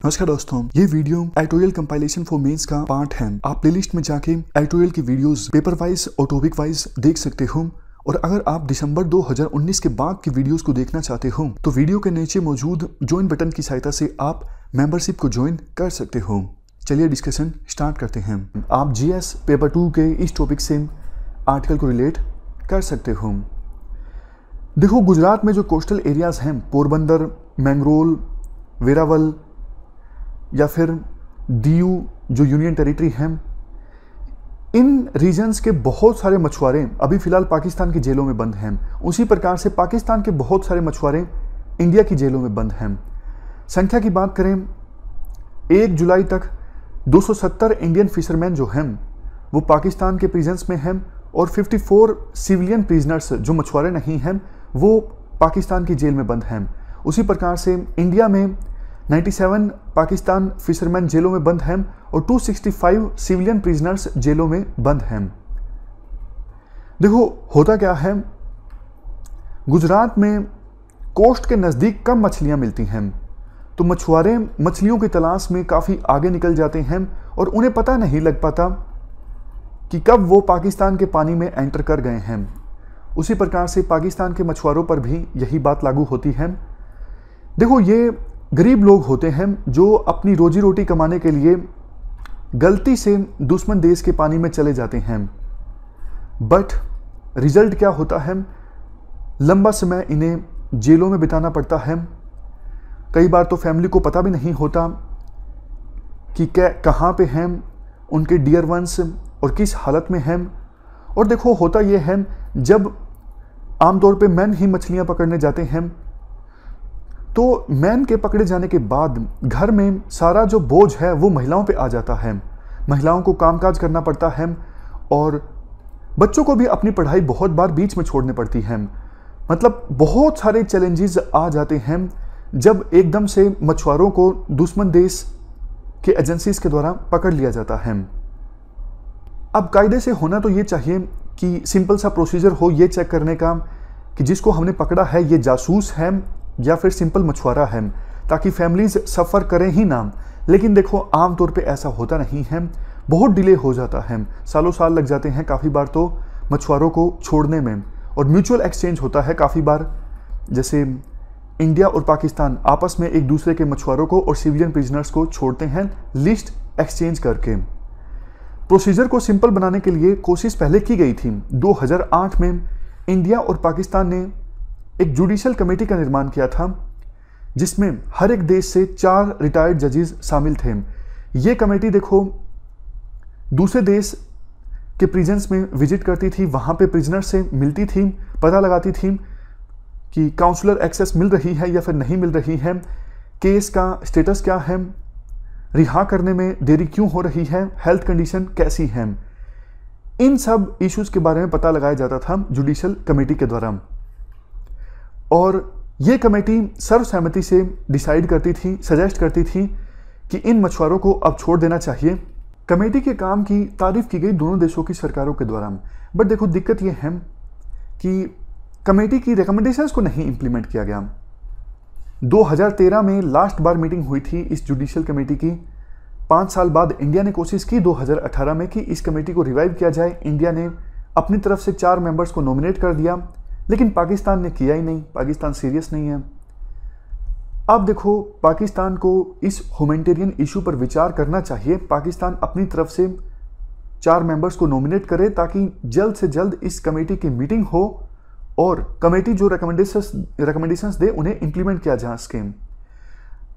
नमस्कार दोस्तों, ये video editorial compilation for mains का पार्ट है। आप प्लेलिस्ट में जाके एटोरियल की वीडियोस पेपर वाइज और टॉपिक वाइज देख सकते हो। और अगर आप दिसंबर 2019 के बाद की वीडियोस को देखना चाहते हो तो वीडियो के नीचे मौजूद ज्वाइन बटन की सहायता से आप मेंबरशिप को ज्वाइन कर सकते हो। चलिए डिस्कशन स्टार्ट करते हैं। आप जीएस पेपर 2 के इस टॉपिक से आर्टिकल को रिलेट कर सकते हो। देखो, गुजरात में जो कोस्टल एरियाज हैं, पोरबंदर, मैंगरोल, वेरावल या फिर दीयू जो यूनियन टेरिटरी हैं, इन रीजन्स के बहुत सारे मछुआरे अभी फिलहाल पाकिस्तान की जेलों में बंद हैं। उसी प्रकार से पाकिस्तान के बहुत सारे मछुआरे इंडिया की जेलों में बंद हैं। संख्या की बात करें, 1 जुलाई तक 270 इंडियन फिशरमैन जो हैं वो पाकिस्तान के प्रिजन्स में हैं और 54 सिविलियन प्रिजनर्स जो मछुआरे नहीं हैं वो पाकिस्तान की जेल में बंद हैं। उसी प्रकार से इंडिया में 97 पाकिस्तान फिशरमैन जेलों में बंद हैं और 265 सिविलियन प्रिजनर्स जेलों में बंद हैं। देखो, होता क्या है, गुजरात में कोस्ट के नज़दीक कम मछलियां मिलती हैं तो मछुआरे मछलियों की तलाश में काफ़ी आगे निकल जाते हैं और उन्हें पता नहीं लग पाता कि कब वो पाकिस्तान के पानी में एंटर कर गए हैं। उसी प्रकार से पाकिस्तान के मछुआरों पर भी यही बात लागू होती है। देखो, ये गरीब लोग होते हैं जो अपनी रोजी रोटी कमाने के लिए गलती से दुश्मन देश के पानी में चले जाते हैं। बट रिजल्ट क्या होता है, लंबा समय इन्हें जेलों में बिताना पड़ता है। कई बार तो फैमिली को पता भी नहीं होता कि कहाँ पे हैं उनके डियर वंस और किस हालत में हैं। और देखो, होता यह है, जब आमतौर पे मैन ही मछलियाँ पकड़ने जाते हैं तो मैन के पकड़े जाने के बाद घर में सारा जो बोझ है वो महिलाओं पे आ जाता है। महिलाओं को कामकाज करना पड़ता है और बच्चों को भी अपनी पढ़ाई बहुत बार बीच में छोड़नी पड़ती है। मतलब बहुत सारे चैलेंजेस आ जाते हैं जब एकदम से मछुआरों को दुश्मन देश के एजेंसीज के द्वारा पकड़ लिया जाता है। अब कायदे से होना तो ये चाहिए कि सिंपल सा प्रोसीजर हो ये चेक करने का कि जिसको हमने पकड़ा है ये जासूस है या फिर सिंपल मछुआरा है, ताकि फैमिलीज सफ़र करें ही ना। लेकिन देखो, आमतौर पे ऐसा होता नहीं है, बहुत डिले हो जाता है, सालों साल लग जाते हैं काफ़ी बार तो मछुआरों को छोड़ने में। और म्यूचुअल एक्सचेंज होता है काफ़ी बार, जैसे इंडिया और पाकिस्तान आपस में एक दूसरे के मछुआरों को और सिविलियन प्रिजनर्स को छोड़ते हैं लिस्ट एक्सचेंज करके। प्रोसीजर को सिंपल बनाने के लिए कोशिश पहले की गई थी। 2008 में इंडिया और पाकिस्तान ने एक जुडिशियल कमेटी का निर्माण किया था जिसमें हर एक देश से 4 रिटायर्ड जजेस शामिल थे। ये कमेटी देखो दूसरे देश के प्रिजन्स में विजिट करती थी, वहाँ पे प्रिजनर से मिलती थी, पता लगाती थी कि काउंसलर एक्सेस मिल रही है या फिर नहीं मिल रही है, केस का स्टेटस क्या है, रिहा करने में देरी क्यों हो रही है, हेल्थ कंडीशन कैसी है। इन सब इश्यूज के बारे में पता लगाया जाता था जुडिशियल कमेटी के द्वारा। और ये कमेटी सर्वसहमति से डिसाइड करती थी, सजेस्ट करती थी कि इन मछुआरों को अब छोड़ देना चाहिए। कमेटी के काम की तारीफ की गई दोनों देशों की सरकारों के द्वारा। बट देखो, दिक्कत ये है कि कमेटी की रिकमेंडेशंस को नहीं इंप्लीमेंट किया गया। 2013 में लास्ट बार मीटिंग हुई थी इस जुडिशियल कमेटी की। 5 साल बाद इंडिया ने कोशिश की 2018 में कि इस कमेटी को रिवाइव किया जाए। इंडिया ने अपनी तरफ से 4 मेंबर्स को नॉमिनेट कर दिया, लेकिन पाकिस्तान ने किया ही नहीं। पाकिस्तान सीरियस नहीं है। अब देखो, पाकिस्तान को इस ह्यूमैनिटेरियन इशू पर विचार करना चाहिए। पाकिस्तान अपनी तरफ से 4 मेंबर्स को नॉमिनेट करे ताकि जल्द से जल्द इस कमेटी की मीटिंग हो और कमेटी जो रिकमेंडेशंस दे उन्हें इंप्लीमेंट किया जा सके।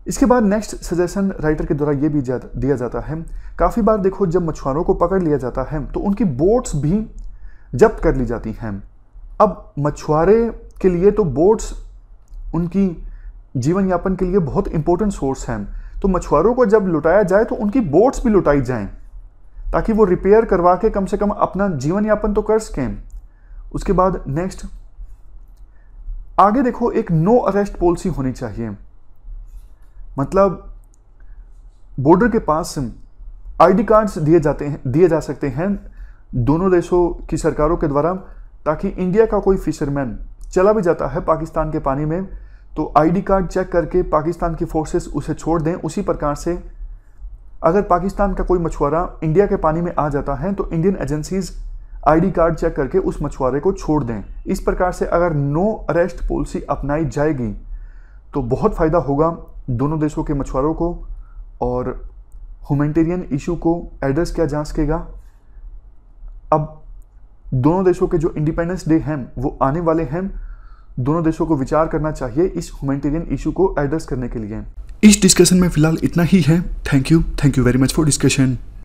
इसके बाद नेक्स्ट सजेशन राइटर के द्वारा ये भी दिया जाता है, काफ़ी बार देखो जब मछुआरों को पकड़ लिया जाता है तो उनकी बोट्स भी जब्त कर ली जाती हैं। अब मछुआरे के लिए तो बोट्स उनकी जीवन यापन के लिए बहुत इंपॉर्टेंट सोर्स हैं, तो मछुआरों को जब लुटाया जाए तो उनकी बोट्स भी लुटाई जाएं ताकि वो रिपेयर करवा के कम से कम अपना जीवन यापन तो कर सकें। उसके बाद नेक्स्ट आगे देखो, एक नो अरेस्ट पॉलिसी होनी चाहिए। मतलब बॉर्डर के पास आईडी कार्ड्स दिए जा सकते हैं दोनों देशों की सरकारों के द्वारा, ताकि इंडिया का कोई फिशरमैन चला भी जाता है पाकिस्तान के पानी में तो आईडी कार्ड चेक करके पाकिस्तान की फोर्सेस उसे छोड़ दें। उसी प्रकार से अगर पाकिस्तान का कोई मछुआरा इंडिया के पानी में आ जाता है तो Indian agencies ID card check करके उस मछुआरे को छोड़ दें। इस प्रकार से अगर नो अरेस्ट पॉलिसी अपनाई जाएगी तो बहुत फ़ायदा होगा दोनों देशों के मछुआरों को और ह्यूमैनिटेरियन इशू को एड्रेस किया जा सकेगा। अब दोनों देशों के जो इंडिपेंडेंस डे हैं वो आने वाले हैं। दोनों देशों को विचार करना चाहिए इस ह्यूमैनिटेरियन इशू को एड्रेस करने के लिए। इस डिस्कशन में फिलहाल इतना ही है। Thank you very much for discussion.